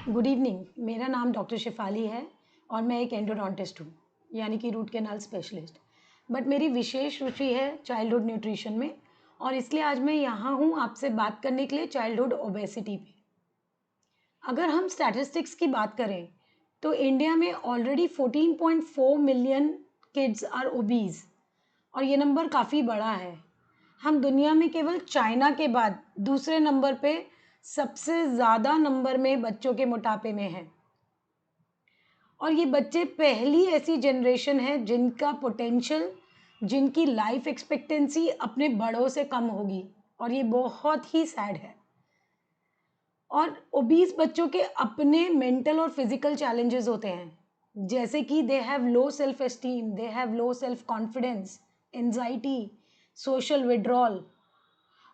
Good evening. मेरा नाम doctor Shefali है और मैं एक एंडोडोंटिस्ट हूँ, यानी कि रूट कैनाल स्पेशलिस्ट। बट मेरी विशेष रुचि है चाइल्डहुड न्यूट्रिशन में, और इसलिए आज मैं यहाँ हूँ आपसे बात करने के लिए चाइल्डहुड ओबेसिटी पे। अगर हम स्टैटिस्टिक्स की बात करें तो इंडिया में already 14.4 million kids are obese, और ये नंबर काफ़ी बड़ा है। हम दुनिया में केवल चाइना के बाद दूसरे नंबर पे सबसे ज़्यादा नंबर में बच्चों के मोटापे में हैं। और ये बच्चे पहली ऐसी जनरेशन है जिनका पोटेंशियल, जिनकी लाइफ एक्सपेक्टेंसी अपने बड़ों से कम होगी, और ये बहुत ही सैड है। और ओबीस बच्चों के अपने मेंटल और फिजिकल चैलेंजेस होते हैं, जैसे कि they have low self esteem, they have low self confidence, anxiety, social withdrawal.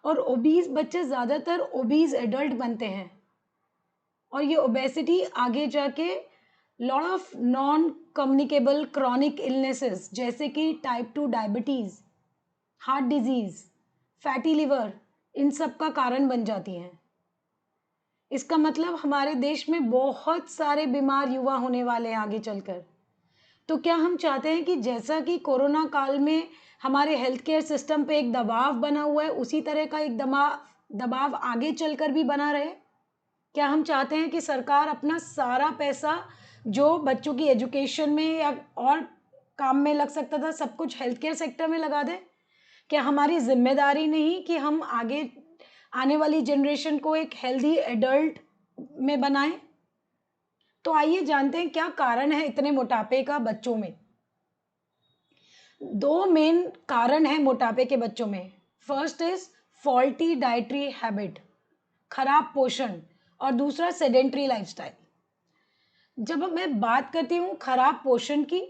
और ओबीस बच्चे ज़्यादातर ओबीस एडल्ट बनते हैं, और ये ओबेसिटी आगे जाके lot of non communicable chronic illnesses जैसे कि type 2 diabetes, heart disease, fatty liver, इन सब का कारण बन जाती हैं। इसका मतलब हमारे देश में बहुत सारे बीमार युवा होने वाले हैं आगे चलकर। तो क्या हम चाहते हैं कि जैसा कि कोरोना काल में हमारे हेल्थ केयर सिस्टम पे एक दबाव बना हुआ है, उसी तरह का एक दबाव आगे चलकर भी बना रहे? क्या हम चाहते हैं कि सरकार अपना सारा पैसा जो बच्चों की एजुकेशन में या और काम में लग सकता था, सब कुछ हेल्थ केयर सेक्टर में लगा दें? क्या हमारी ज़िम्मेदारी नहीं कि हम आगे आने वाली जनरेशन को एक हेल्दी एडल्ट में बनाएं? तो आइए जानते हैं क्या कारण है इतने मोटापे का बच्चों में। दो मेन कारण है मोटापे के बच्चों में। First is faulty dietary habit, खराब पोषण, और दूसरा सेडेंट्री लाइफस्टाइल। जब मैं बात करती हूँ खराब पोषण की,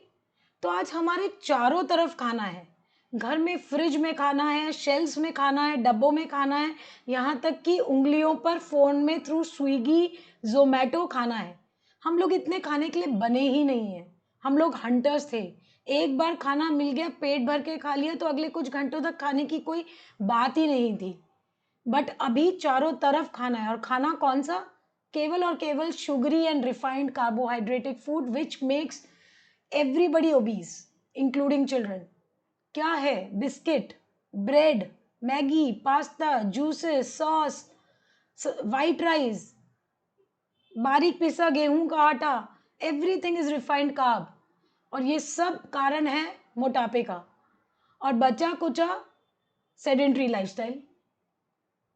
तो आज हमारे चारों तरफ खाना है। घर में फ्रिज में खाना है, शेल्फ्स में खाना है, डब्बों में खाना है, यहाँ तक कि उंगलियों पर फ़ोन में थ्रू स्विगी, ज़ोमैटो खाना है। हम लोग इतने खाने के लिए बने ही नहीं हैं। हम लोग हंटर्स थे। एक बार खाना मिल गया, पेट भर के खा लिया, तो अगले कुछ घंटों तक खाने की कोई बात ही नहीं थी। बट अभी चारों तरफ खाना है, और खाना कौन सा? केवल और केवल sugary and refined carbohydrated food which makes everybody obese including children. क्या है? Biscuit, bread, Maggi, pasta, juices, sauce, white rice, बारीक पिसा गेहूं का आटा, एवरीथिंग इज रिफाइंड कार्ब। और ये सब कारण है मोटापे का। और बचा कुचा सेडेंट्री लाइफस्टाइल।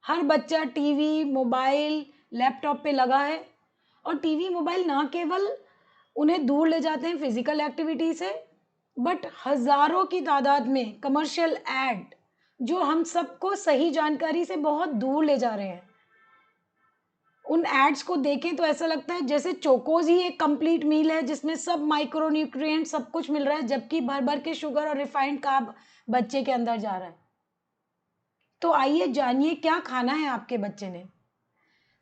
हर बच्चा टीवी, मोबाइल, लैपटॉप पे लगा है, और टीवी मोबाइल ना केवल उन्हें दूर ले जाते हैं फिजिकल एक्टिविटी से, बट हजारों की तादाद में कमर्शियल एड जो हम सबको सही जानकारी से बहुत दूर ले जा रहे हैं। उन एड्स को देखें तो ऐसा लगता है जैसे चोकोज ही एक कंप्लीट मील है जिसमें सब माइक्रो न्यूट्रिएंट सब कुछ मिल रहा है, जबकि भर भर के शुगर और रिफाइंड कार्ब बच्चे के अंदर जा रहा है। तो आइए जानिए क्या खाना है आपके बच्चे ने।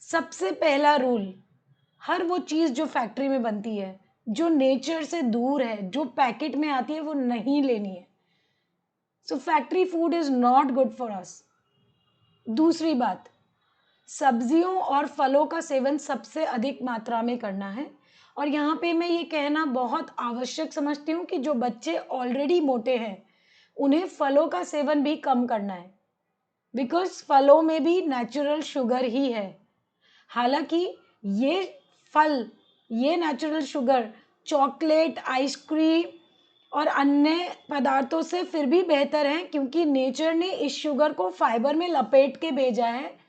सबसे पहला रूल, हर वो चीज़ जो फैक्ट्री में बनती है, जो नेचर से दूर है, जो पैकेट में आती है, वो नहीं लेनी है। So factory food is not good for us. दूसरी बात, सब्जियों और फलों का सेवन सबसे अधिक मात्रा में करना है। और यहाँ पे मैं ये कहना बहुत आवश्यक समझती हूँ कि जो बच्चे ऑलरेडी मोटे हैं उन्हें फलों का सेवन भी कम करना है, बिकॉज फलों में भी नेचुरल शुगर ही है। हालांकि ये फल, ये नेचुरल शुगर चॉकलेट, आइसक्रीम और अन्य पदार्थों से फिर भी बेहतर है, क्योंकि नेचर ने इस शुगर को फाइबर में लपेट के भेजा है,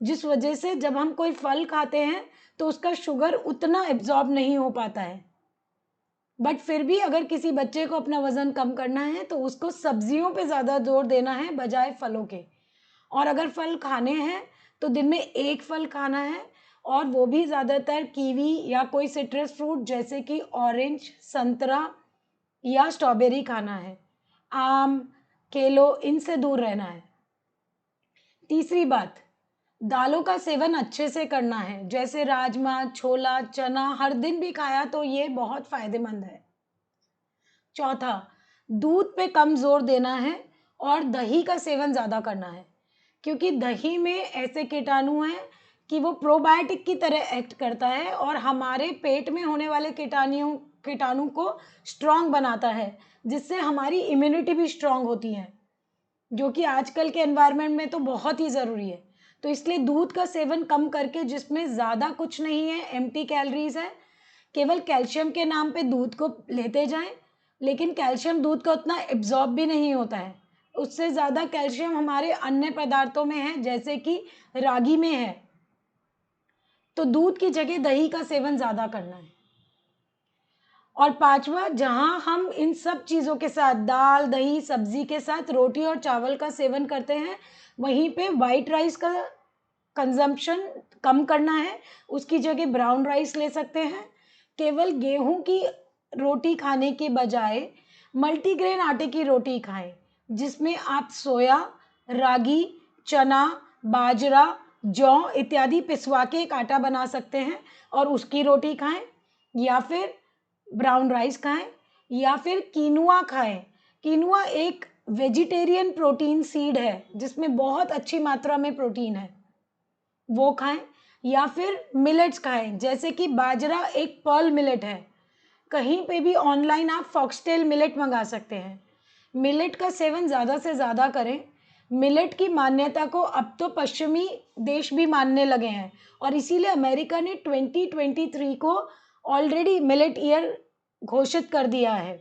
जिस वजह से जब हम कोई फल खाते हैं तो उसका शुगर उतना एब्जॉर्ब नहीं हो पाता है। बट फिर भी अगर किसी बच्चे को अपना वजन कम करना है तो उसको सब्जियों पे ज़्यादा जोर देना है बजाय फलों के। और अगर फल खाने हैं तो दिन में एक फल खाना है, और वो भी ज़्यादातर कीवी या कोई सिट्रस फ्रूट जैसे कि ऑरेंज, संतरा या स्ट्रॉबेरी खाना है। आम, केलो, इनसे दूर रहना है। तीसरी बात, दालों का सेवन अच्छे से करना है, जैसे राजमा, छोला, चना हर दिन भी खाया तो ये बहुत फायदेमंद है। चौथा, दूध पे कम जोर देना है और दही का सेवन ज़्यादा करना है, क्योंकि दही में ऐसे कीटाणु हैं कि वो प्रोबायोटिक की तरह एक्ट करता है और हमारे पेट में होने वाले कीटाणु को स्ट्रांग बनाता है, जिससे हमारी इम्यूनिटी भी स्ट्रांग होती है, जो कि आजकल के एनवायरनमेंट में तो बहुत ही ज़रूरी है। तो इसलिए दूध का सेवन कम करके, जिसमें ज़्यादा कुछ नहीं है, एम्प्टी कैलोरीज है, केवल कैल्शियम के नाम पे दूध को लेते जाएं, लेकिन कैल्शियम दूध का उतना एब्जॉर्ब भी नहीं होता है। उससे ज़्यादा कैल्शियम हमारे अन्य पदार्थों में है, जैसे कि रागी में है। तो दूध की जगह दही का सेवन ज़्यादा करना है। और पांचवा, जहां हम इन सब चीज़ों के साथ दाल, दही, सब्जी के साथ रोटी और चावल का सेवन करते हैं, वहीं पे वाइट राइस का कंजम्पशन कम करना है। उसकी जगह ब्राउन राइस ले सकते हैं। केवल गेहूं की रोटी खाने के बजाय मल्टीग्रेन आटे की रोटी खाएं, जिसमें आप सोया, रागी, चना, बाजरा, जौ इत्यादि पिसवा के एक आटा बना सकते हैं और उसकी रोटी खाएं, या फिर ब्राउन राइस खाएं, या फिर कीनुआ खाएं। कीनुआ एक वेजिटेरियन प्रोटीन सीड है, जिसमें बहुत अच्छी मात्रा में प्रोटीन है, वो खाएं। या फिर मिलेट्स खाएं, जैसे कि बाजरा एक पर्ल मिलेट है। कहीं पे भी ऑनलाइन आप फॉक्सटेल मिलेट मंगा सकते हैं। मिलेट का सेवन ज़्यादा से ज़्यादा करें। मिलेट की मान्यता को अब तो पश्चिमी देश भी मानने लगे हैं, और इसीलिए अमेरिका ने 2023 को ऑलरेडी मिलेट ईयर घोषित कर दिया है।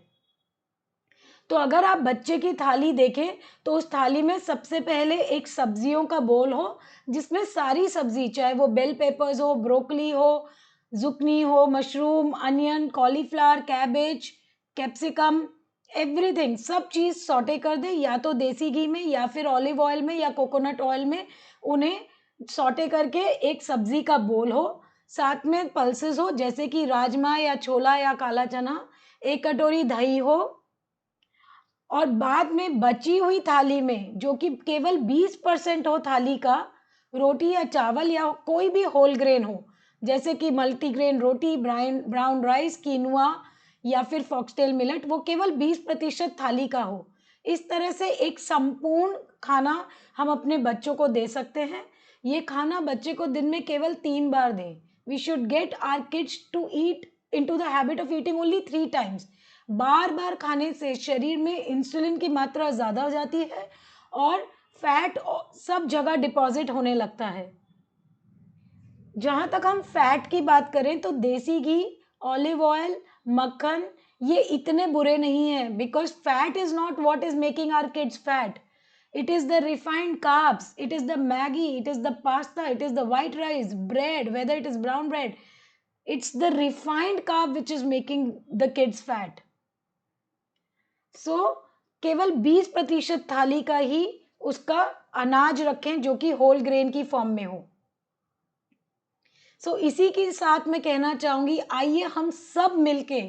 तो अगर आप बच्चे की थाली देखें, तो उस थाली में सबसे पहले एक सब्जियों का बोल हो, जिसमें सारी सब्जी, चाहे वो बेल पेपर्स हो, ब्रोकली हो, जुकनी हो, mushroom, onion, cauliflower, cabbage, capsicum, everything, सब चीज़ सॉटे कर दे, या तो देसी घी में या फिर ऑलिव ऑयल में या कोकोनट ऑयल में उन्हें सॉटे करके एक सब्जी का बोल हो। साथ में पल्सेस हो, जैसे कि राजमा या छोला या काला चना, एक कटोरी दही हो, और बाद में बची हुई थाली में, जो कि केवल 20% हो थाली का, रोटी या चावल या कोई भी होल ग्रेन हो, जैसे कि मल्टीग्रेन रोटी, ब्राउन राइस, कीनुआ या फिर फॉक्सटेल मिलेट, वो केवल 20% थाली का हो। इस तरह से एक संपूर्ण खाना हम अपने बच्चों को दे सकते हैं। ये खाना बच्चे को दिन में केवल 3 बार दें। We should get our kids to eat into the habit of eating only 3 times. बार बार खाने से शरीर में इंसुलिन की मात्रा ज़्यादा हो जाती है और फैट सब जगह डिपॉजिट होने लगता है। जहाँ तक हम फैट की बात करें, तो देसी घी, ऑलिव ऑयल, मक्खन, ये इतने बुरे नहीं हैं, because fat is not what is making our kids fat. It is the refined carbs, it is the Maggi, it is the pasta, it is the white rice, bread, whether it is brown bread. It's the refined carb which is making the kids fat. So, केवल 20% थाली का ही उसका अनाज रखें जो कि whole grain की form में हो। इसी के साथ मैं कहना चाहूंगी, आइए हम सब मिलके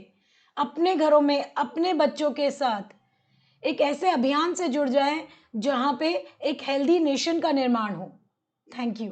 अपने घरों में अपने बच्चों के साथ एक ऐसे अभियान से जुड़ जाएं जहां पे एक हेल्दी नेशन का निर्माण हो। Thank you.